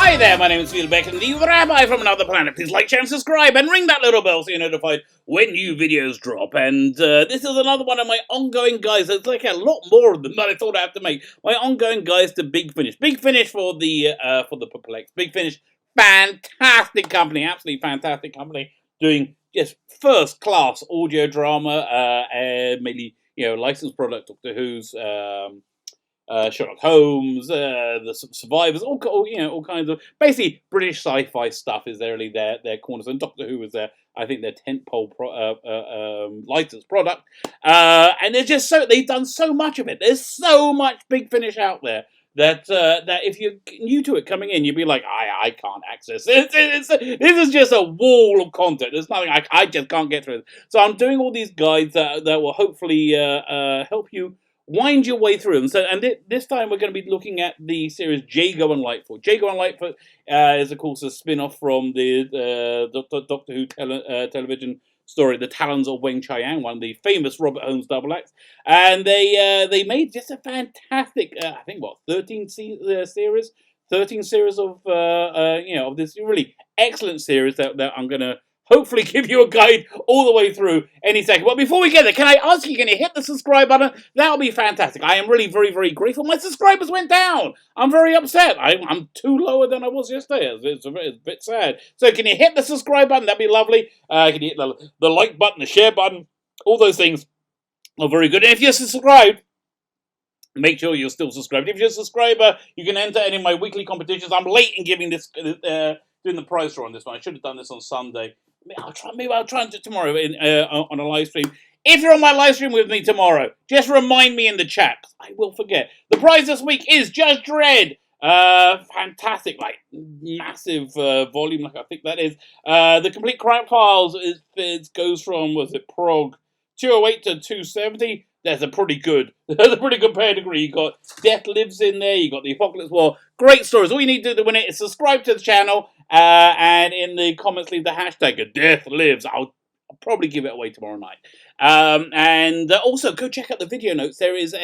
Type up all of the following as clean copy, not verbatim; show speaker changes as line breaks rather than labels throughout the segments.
Hi there, my name is Hardback and the Rabbi from another planet. Please like, share, and subscribe, and ring that little bell so you're notified when new videos drop. And this is another one of my ongoing guides. There's like a lot more of them that I thought I had to make. My ongoing guides to Big Finish. Big Finish for the Perplexed. Big Finish, fantastic company, absolutely fantastic company, doing just first-class audio drama, mainly licensed product, Doctor Who's. Sherlock Holmes, the Survivors, all kinds of basically British sci-fi stuff is really their cornerstone. Doctor Who was I think their tentpole licensed product, and they've done so much of it. There's so much Big Finish out there that if you're new to it coming in, you'd be like, I can't access it. This is just a wall of content. There's nothing I just can't get through it. So I'm doing all these guides that will hopefully help you wind your way through them. So, and this time we're going to be looking at the series Jago and Litefoot. Jago and Litefoot is, of course, a spin-off from the Doctor Who television story, The Talons of Weng-Chiang, one of the famous Robert Holmes double acts. And they made just a fantastic, 13 series? 13 series of this really excellent series that I'm going to hopefully give you a guide all the way through any second. But before we get there, can I ask you, can you hit the subscribe button? That'll be fantastic. I am really very, very grateful. My subscribers went down. I'm very upset. I'm too lower than I was yesterday. It's a bit sad. So can you hit the subscribe button? That'd be lovely. Can you hit the like button, the share button? All those things are very good. And if you're subscribed, make sure you're still subscribed. If you're a subscriber, you can enter any of my weekly competitions. I'm late in giving this, doing the prize draw on this one. I should have done this on Sunday. Maybe I'll try and do it tomorrow on a live stream. If you're on my live stream with me tomorrow, just remind me in the chat. I will forget. The prize this week is Judge Dredd. Fantastic, like massive volume, like I think that is. The Complete Crime Files goes from, Prog 208 to 270. There's a pretty good pedigree. You got Death Lives in there. You got The Apocalypse War. Great stories. All you need to do to win it is subscribe to the channel. And in the comments, leave the hashtag Death Lives. I'll probably give it away tomorrow night. And also, go check out the video notes. There is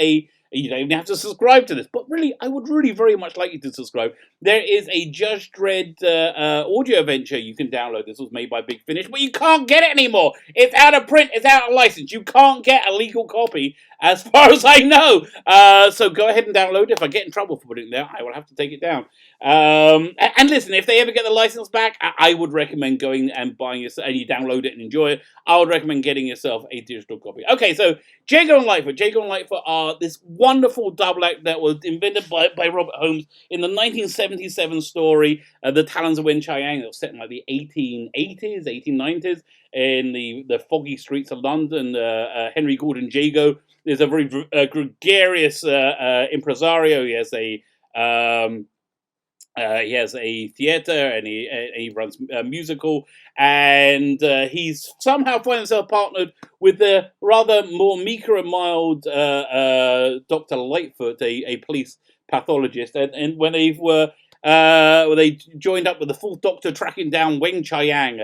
you don't even have to subscribe to this, but really, I would really very much like you to subscribe. There is a Judge Dredd audio adventure you can download. This was made by Big Finish, but you can't get it anymore. It's out of print. It's out of license. You can't get a legal copy, as far as I know. So go ahead and download it. If I get in trouble for putting it there, I will have to take it down. And listen, if they ever get the license back, I would recommend going and buying yourself, and you download it and enjoy it. I would recommend getting yourself a digital copy. Okay, so Jago and Litefoot. Jago and Litefoot are this wonderful double act that was invented by Robert Holmes in the 1977 story, The Talons of Weng-Chiang. It was set in like the 1880s, 1890s, in the foggy streets of London. Henry Gordon Jago is a very gregarious impresario. He has a theater, and he runs a musical, and he's somehow found himself partnered with the rather more meeker and mild Dr. Litefoot, a police pathologist, and when they they joined up with the Fourth Doctor tracking down Weng-Chiang,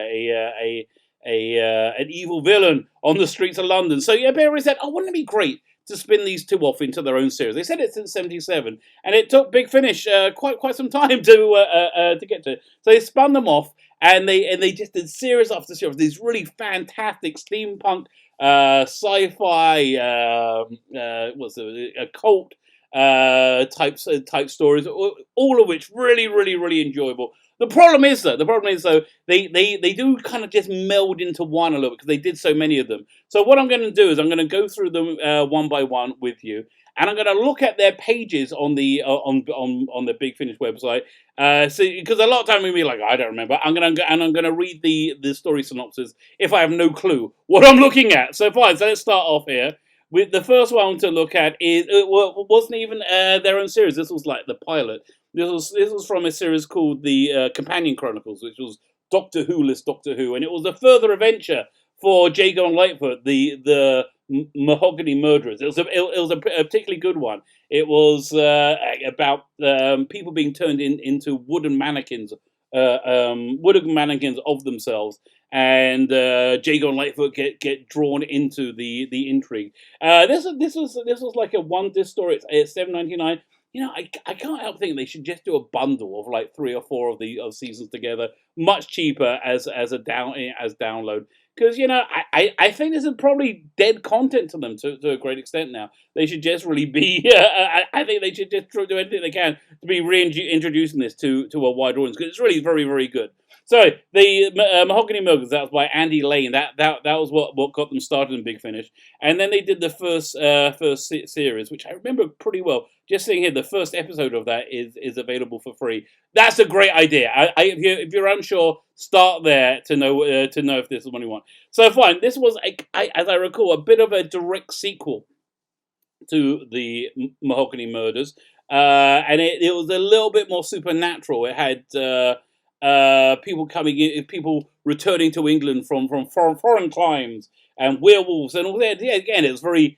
an evil villain on the streets of London. So yeah, Barry said, "Oh, wouldn't it be great to spin these two off into their own series?" They said it since '77, and it took Big Finish quite some time to get to. So they spun them off, and they just did series after series of these really fantastic steampunk, sci-fi, occult type stories, all of which really enjoyable. The problem is though, they do kind of just meld into one a little bit because they did so many of them. So what I'm going to do is I'm going to go through them one by one with you, and I'm going to look at their pages on the Big Finish website. Because a lot of time we'll be like, I don't remember. I'm going to read the story synopsis if I have no clue what I'm looking at. So fine. So let's start off here. With the first one to look at wasn't even their own series. This was like the pilot. This was from a series called the Companion Chronicles, which was Doctor Who-less Doctor Who, and it was a further adventure for Jago and Litefoot, the Mahogany Murderers. It was a particularly good one. It was about people being turned into wooden mannequins of themselves, and Jago and Litefoot get drawn into the intrigue. This was like a one disc story. It's $7.99. I can't help thinking they should just do a bundle of like 3 or 4 of seasons together, much cheaper as download. Because I think this is probably dead content to them to a great extent now. They should just really be. I think they should just do anything they can to be reintroducing this to a wide audience, because it's really very very good. So the Mahogany Milkers, that was by Andy Lane. That was what got them started in Big Finish. And then they did the first series, which I remember pretty well. Just seeing here, the first episode of that is available for free. That's a great idea. If you're unsure, start there to know if this is what you want. So fine, this was as I recall, a bit of a direct sequel to the Mahogany Murders, and it was a little bit more supernatural. It had people coming in, people returning to England from foreign climes, and werewolves and all that. Yeah, again, it was very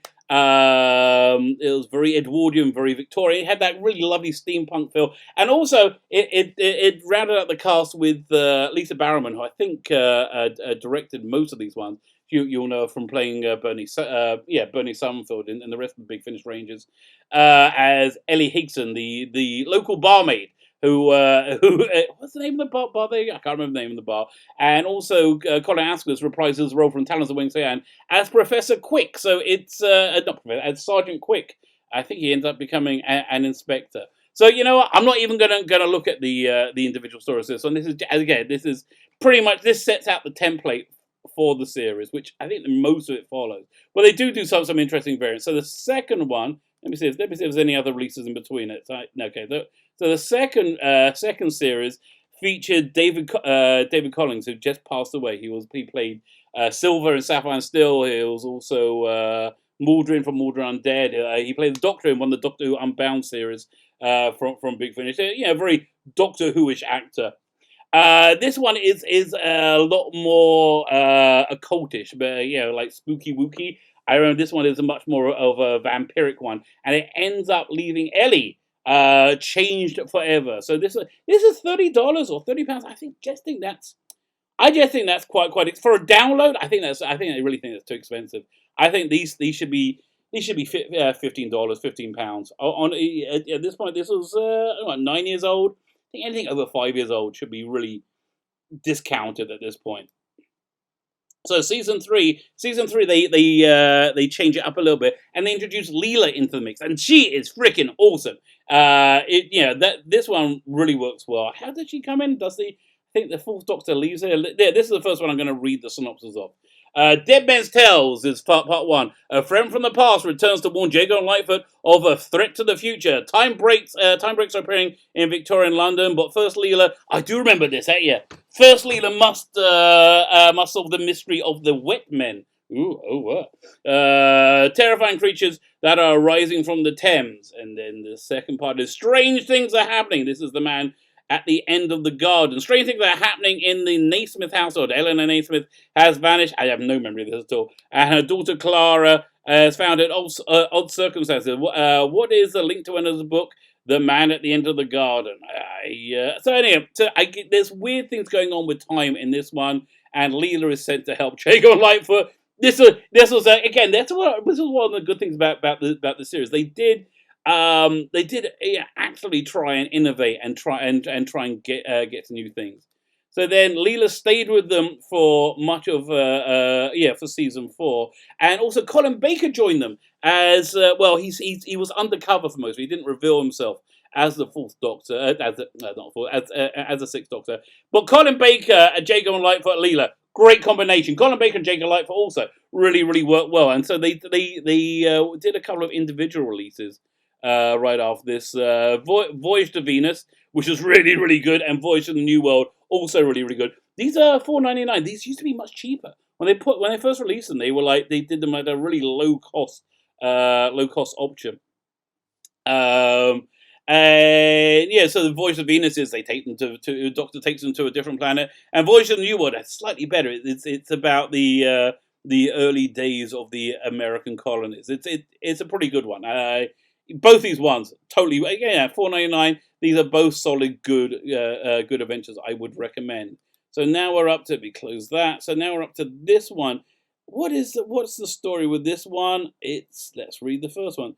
Edwardian, very Victorian. It had that really lovely steampunk feel, and also it rounded out the cast with Lisa Barrowman, who I think directed most of these ones. You'll know from playing Bernie Summerfield in the rest of the Big Finish Rangers, as Ellie Higson, the local barmaid. Who what's the name of the bar there? I can't remember the name of the bar. And also, Colin Asquith reprises his role from Talons of Wing Sayan as Professor Quick. So it's not Professor, as Sergeant Quick. I think he ends up becoming an inspector. So what? I'm not even gonna look at the individual stories of this one. This is pretty much, this sets out the template for the series, which I think most of it follows. But they do some interesting variants. So the second one, let me see if there's any other releases in between it. So the second series featured David Collins, who just passed away. He played Silver in Sapphire and Steel. He was also Maldrin from Maldrin Undead. He played the Doctor in one of the Doctor Who Unbound series from Big Finish. A very Doctor Who-ish actor. This one is a lot more occultish, but like spooky wooky. I remember this one is a much more of a vampiric one, and it ends up leaving Ellie changed forever. So this is $30 or £30. I just think that's quite for a download. I really think that's too expensive. I think these should be $15, £15. At this point, this was 9 years old. I think anything over 5 years old should be really discounted at this point. So season three, they change it up a little bit, and they introduce Leela into the mix, and she is freaking awesome. This one really works well. How did she come in? I think the fourth Doctor leaves her. Yeah, this is the first one I'm going to read the synopsis of. Dead Men's Tales is part 1. A friend from the past returns to warn Jago and Litefoot of a threat to the future. Time breaks are appearing in Victorian London, but first Leela, I do remember this, First Leela must solve the mystery of the wet men. Terrifying creatures that are rising from the Thames. And then the second part is strange things are happening. This is the man at the end of the garden. Strange things are happening in the Naismith household. Eleanor Naismith has vanished. I have no memory of this at all. And her daughter Clara is found in odd circumstances. What is the link to another book? The Man at the End of the Garden. There's weird things going on with time in this one, and Leela is sent to help Jago and Litefoot. This was again. This was one of the good things about the series. They did actually try and innovate and try and get to new things. So then Leela stayed with them for much of for season 4, and also Colin Baker joined them as he was undercover for most of it. He didn't reveal himself as the fourth Doctor, as the sixth Doctor. But Colin Baker, Jago and Litefoot, Leela, great combination. Colin Baker and Jago and Litefoot also really worked well, and so they did a couple of individual releases right after this. Voyage to Venus, which was really good, and Voyage to the New World, also really good. These are $4.99. These used to be much cheaper when they first released them. They did them at a really low cost option. So the Voyage to Venus is they take them to Doctor takes them to a different planet, and Voyage to the New World, that's slightly better. It's about the early days of the American colonies. It's a pretty good one. Both these ones totally $4.99. These are both solid, good adventures. I would recommend. So now we're up to close that. So now we're up to this one. What's the story with this one? Let's read the first one.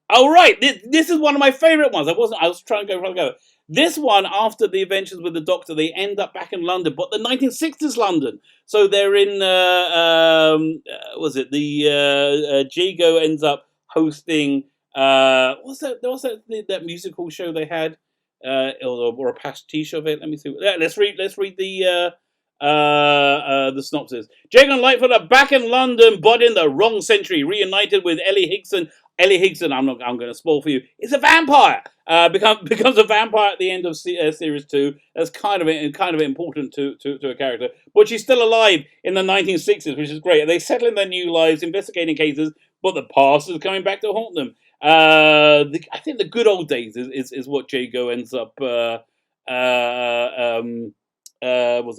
Oh right, this is one of my favourite ones. I was trying to go. This one, after the adventures with the Doctor, they end up back in London, but the 1960s London. So they're in. Was it the Jago ends up hosting? What's that musical show they had? Or a pastiche of it. Let me see. Yeah, let's read the synopsis. Jago and Lightfoot are back in London, but in the wrong century, reunited with Ellie Higson. Ellie Higson, I'm going to spoil for you. Is a vampire. Becomes a vampire at the end of series 2. That's kind of important to a character, but she's still alive in the 1960s, which is great. They settle in their new lives, investigating cases, but the past is coming back to haunt them. I think the good old days is what Jago ends up was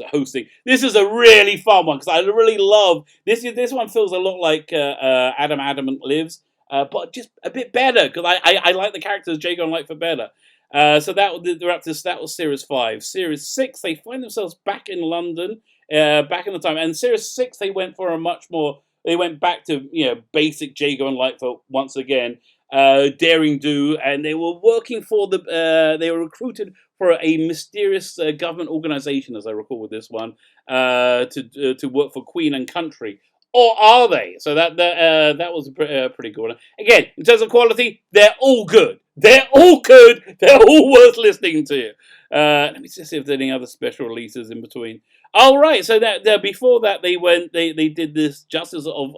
it hosting. This is a really fun one because I really love this. This one feels a lot like Adam Adamant Lives, but just a bit better because I like the characters Jago and Lightfoot better. So they're up to that was series 5. Series 6 they find themselves back in London, back in the time, and series 6 they went for a much more. They went back to basic Jago and Lightfoot once again, daring do, and they were working for the. They were recruited for a mysterious government organization, as I recall with this one, to work for Queen and Country. Or are they? So that was a pretty good one. Again, in terms of quality, they're all good. They're all good. They're all worth listening to. Let me just see if there's any other special releases in between. Oh right, so that before that they did this Justice of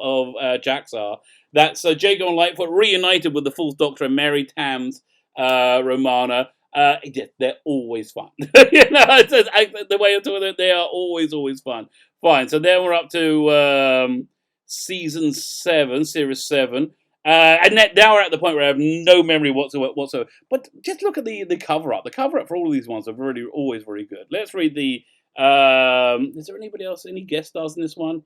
Jaxar. That's Jago and Lightfoot reunited with the Fourth Doctor and Mary Tams Romana. Yeah, they're always fun. The way I'm talking about, they are always fun. Fine. So then we're up to season 7, series 7. And now we're at the point where I have no memory whatsoever. But just look at the cover up. The cover up for all of these ones are always very good. Let's read the. Is there anybody else? Any guest stars in this one?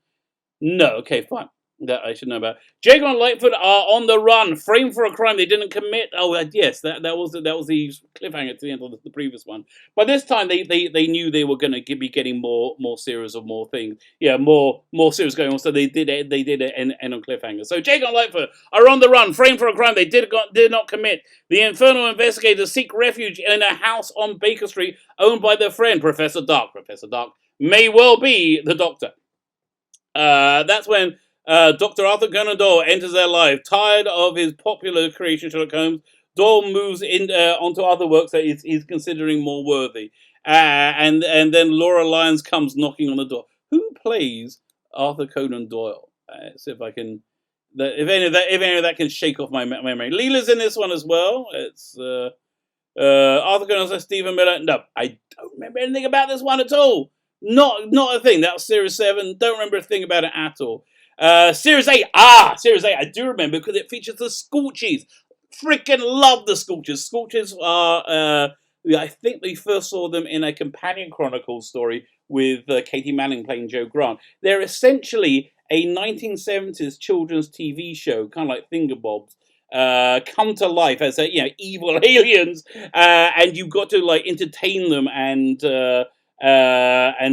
No. Okay, fine. That I should know about. Jago and Lightfoot are on the run, framed for a crime they didn't commit. Oh, yes, that was the cliffhanger to the end of the previous one. By this time, they knew they were going to be getting more series of more things. Yeah, more series going on. So they did it end on cliffhanger. So Jago and Lightfoot are on the run, framed for a crime they did not commit. The infernal investigators seek refuge in a house on Baker Street, owned by their friend Professor Dark. Professor Dark may well be the Doctor. That's when Dr. Arthur Conan Doyle enters their life. Tired of his popular creation, Sherlock Holmes, Doyle moves onto other works that he's considering more worthy. And then Laura Lyons comes knocking on the door. Who plays Arthur Conan Doyle? See if I can. If any of that can shake off my memory. Leela's in this one as well. It's Arthur Conan Doyle, Stephen Miller. No, I don't remember anything about this one at all. Not a thing. That was series 7. Don't remember a thing about it at all. Series 8. Series 8. I do remember because it features the Scorchies. Freaking love the Scorchies. Scorchies are. I think we first saw them in a Companion Chronicles story with Katie Manning playing Jo Grant. They're essentially a 1970s children's TV show, kind of like Thingamabobs, come to life as evil aliens, and you've got to like entertain them and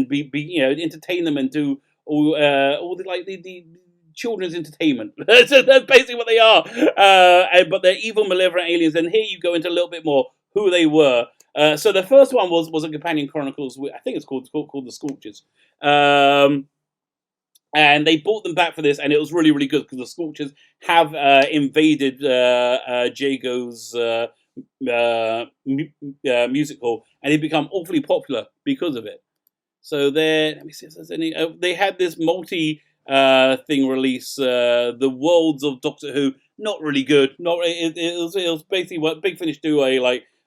be entertain them and do all the children's entertainment. That's basically what they are. But they're evil, malevolent aliens. And here you go into a little bit more who they were. So the first one was a Companion Chronicles. I think it's called the Scorchers. And they brought them back for this, and it was really, really good because the Scorchers have invaded Jago's music hall, and they've become awfully popular because of it. So let me see if there's any. They had this multi thing release, The Worlds of Doctor Who. Not really good. It was basically what Big Finish do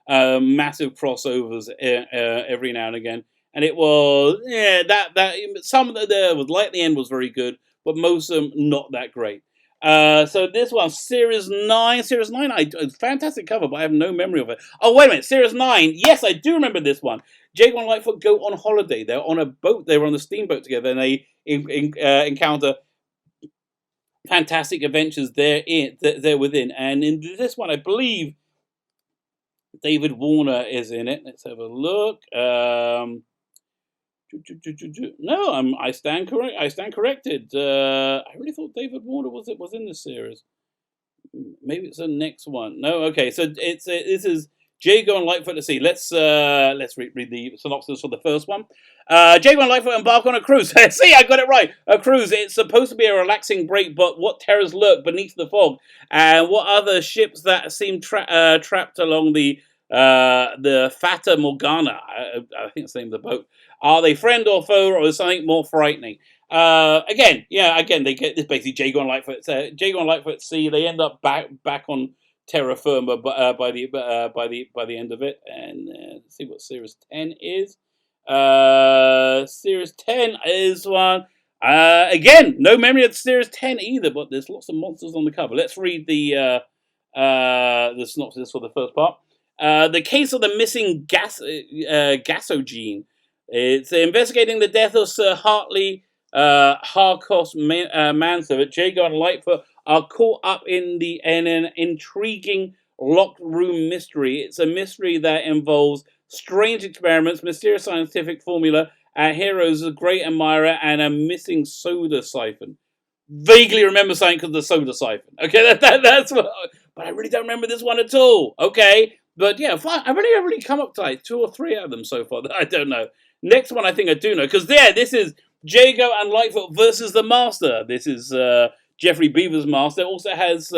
massive crossovers every now and again. And it was that some of the Light the End was very good, but most of them not that great. So this one, Series 9. Series 9, fantastic cover, but I have no memory of it. Oh, wait a minute, Series 9. Yes, I do remember this one. Jago and Lightfoot go on holiday. They're on a boat. They were on the steamboat together, and they encounter fantastic adventures there within. And in this one, I believe David Warner is in it. Let's have a look. No, I stand corrected. I really thought David Warner was in this series. Maybe it's the next one. No, okay. So this is Jago and Lightfoot at sea. Let's read the synopsis for the first one. Jago and Lightfoot embark on a cruise. See, I got it right. A cruise. It's supposed to be a relaxing break, but what terrors lurk beneath the fog, and what other ships that seem trapped along the Fata Morgana? I think it's the name of the boat. Are they friend or foe, or is something more frightening? Again, they get this basically Jago and Lightfoot. Jago and Lightfoot at sea. They end up back on terra firma, by the end of it. And let's see what Series 10 is. Series 10 is one. Again, no memory of Series 10 either, but there's lots of monsters on the cover. Let's read the synopsis for the first part. The case of the missing gasogene. It's investigating the death of Sir Hartley Harcourt's manservant. Jago and Lightfoot are caught up in an intriguing locked room mystery. It's a mystery that involves strange experiments, mysterious scientific formula, our heroes, a great admirer, and a missing soda siphon. Vaguely remember something because of the soda siphon. Okay, that's what. But I really don't remember this one at all. Okay, but yeah, fine. I've only come up to like 2 or 3 of them so far that I don't know. Next one I think I do know, because this is Jago and Lightfoot versus the Master. This is Geoffrey Beever's Master. It also has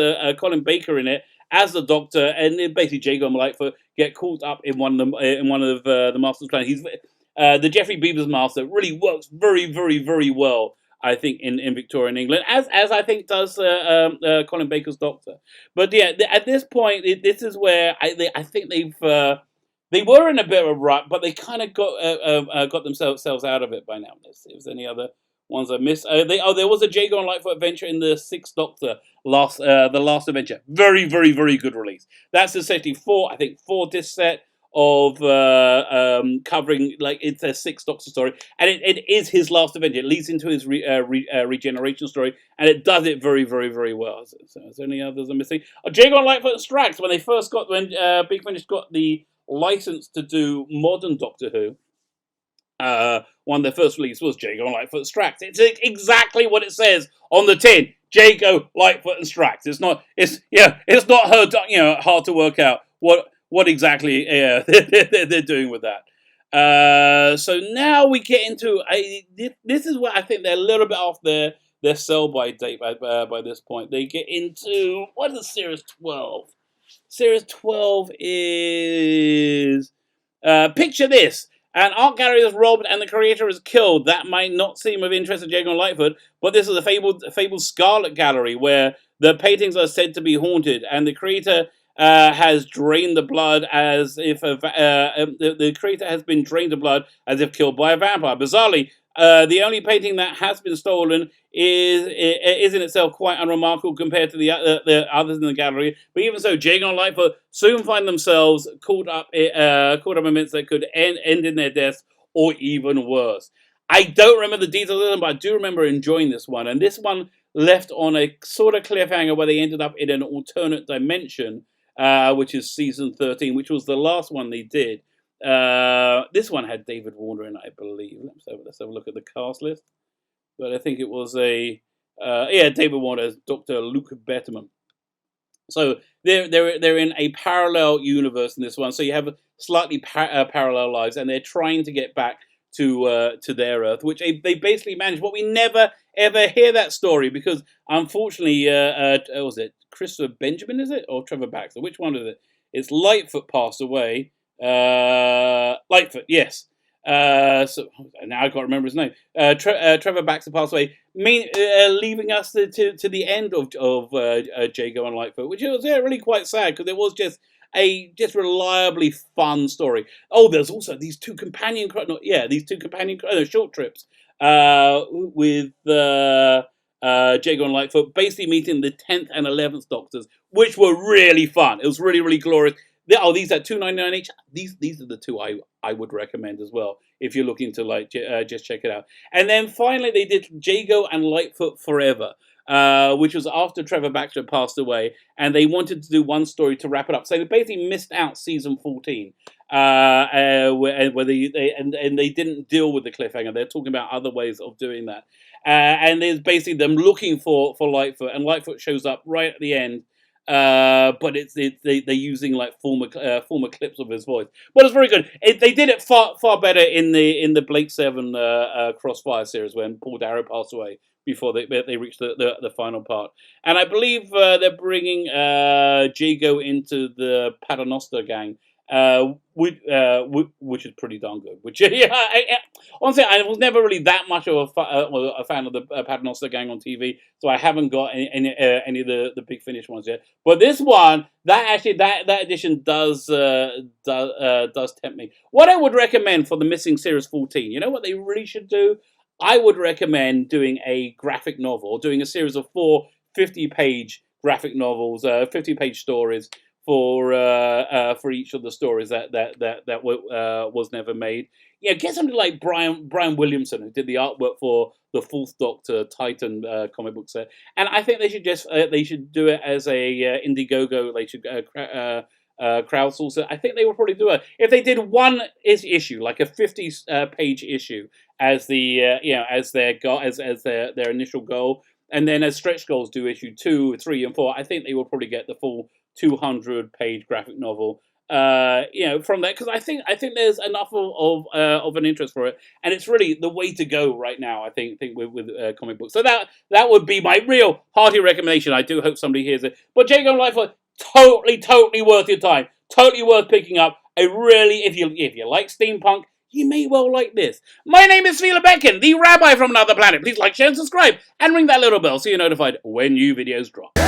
Colin Baker in it as the Doctor, and basically Jago and Lightfoot get caught up in one of the Master's plans. The Geoffrey Beever's Master really works very, very, very well, I think, in Victorian England, as I think does Colin Baker's Doctor. But yeah, at this point, this is where I think they were in a bit of a rut, but they kind of got themselves out of it by now. Let's see if there's any other ones I missed. There was a Jago and Lightfoot adventure in the Sixth Doctor, the last adventure. Very, very, very good release. That's essentially 4 disc set of covering, like, it's a Sixth Doctor story, and it is his last adventure. It leads into his regeneration story, and it does it very, very, very well. So is there any others I'm missing? Jago and Lightfoot and Strax, when Big Finish got the license to do modern Doctor Who, one of their first releases was Jago and Lightfoot and Strax. It's exactly what it says on the tin: Jago, Lightfoot, and Strax. It's not hard to work out what exactly they're doing with that. So now we get into this is where I think they're a little bit off their sell-by date by this point. They get into, what is Series 12? Series 12 is... picture this. An art gallery is robbed and the creator is killed. That might not seem of interest to Jago and Lightfoot, but this is a fabled Scarlet Gallery where the paintings are said to be haunted, and the creator has drained the blood as if the creator has been drained of blood as if killed by a vampire. Bizarrely, the only painting that has been stolen is in itself quite unremarkable compared to the others in the gallery. But even so, Jago and Lightfoot soon find themselves caught up in events that could end in their deaths, or even worse. I don't remember the details of them, but I do remember enjoying this one. And this one left on a sort of cliffhanger where they ended up in an alternate dimension, which is season 13, which was the last one they did. This one had David Warner in it, I believe. Let's have a look at the cast list. But I think it was David Warner as Dr. Luke Betterman. So they're in a parallel universe in this one. So you have slightly parallel lives, and they're trying to get back to their Earth, which they basically managed. But we never ever hear that story because, unfortunately, was it Christopher Benjamin? Is it, or Trevor Baxter? Which one is it? It's Lightfoot passed away. Lightfoot, yes. So now I can't remember his name. Trevor Baxter passed away, leaving us to the end of Jago and Lightfoot, which was really quite sad because it was just a reliably fun story. Oh, there's also these two companion short trips with Jago and Lightfoot, basically meeting the 10th and 11th Doctors, which were really fun. It was really, really glorious. These are $2.99 each. These are the two I would recommend as well if you're looking to just check it out. And then finally they did Jago and Lightfoot Forever, which was after Trevor Baxter passed away, and they wanted to do one story to wrap it up. So they basically missed out season 14, where they didn't deal with the cliffhanger. They're talking about other ways of doing that, and there's basically them looking for Lightfoot, and Lightfoot shows up right at the end. but they're using like former clips of his voice. But it's very good. They did it far better in the Blake Seven Crossfire series when Paul Darrow passed away before they reached the final part. And I believe they're bringing Jago into the Paternoster gang. Which is pretty darn good. Which honestly, I was never really that much of a fan of the Paternoster gang on TV, so I haven't got any of the Big Finish ones yet. But this one, that edition does tempt me. What I would recommend for the Missing Series 14, you know what they really should do? I would recommend doing a graphic novel, doing a series of 4 50-page graphic novels, 50-page stories for each of the stories that was never made. Yeah, get somebody like Brian Williamson, who did the artwork for the Fourth Doctor Titan comic book set, and I think they should do it as a Indiegogo. They should crowdsource it. I think they would probably do it if they did one issue, like a 50-page issue, as the as their goal, as their initial goal, and then as stretch goals do issue 2, 3, and 4. I think they will probably get the full 200-page graphic novel. From that, because I think there's enough of an interest for it, and it's really the way to go right now. I think with comic books. So that would be my real hearty recommendation. I do hope somebody hears it. But Jago and Litefoot, totally worth your time. Totally worth picking up. If you like steampunk, you may well like this. My name is Fila Becken, the Rabbi from another planet. Please like, share, and subscribe, and ring that little bell so you're notified when new videos drop.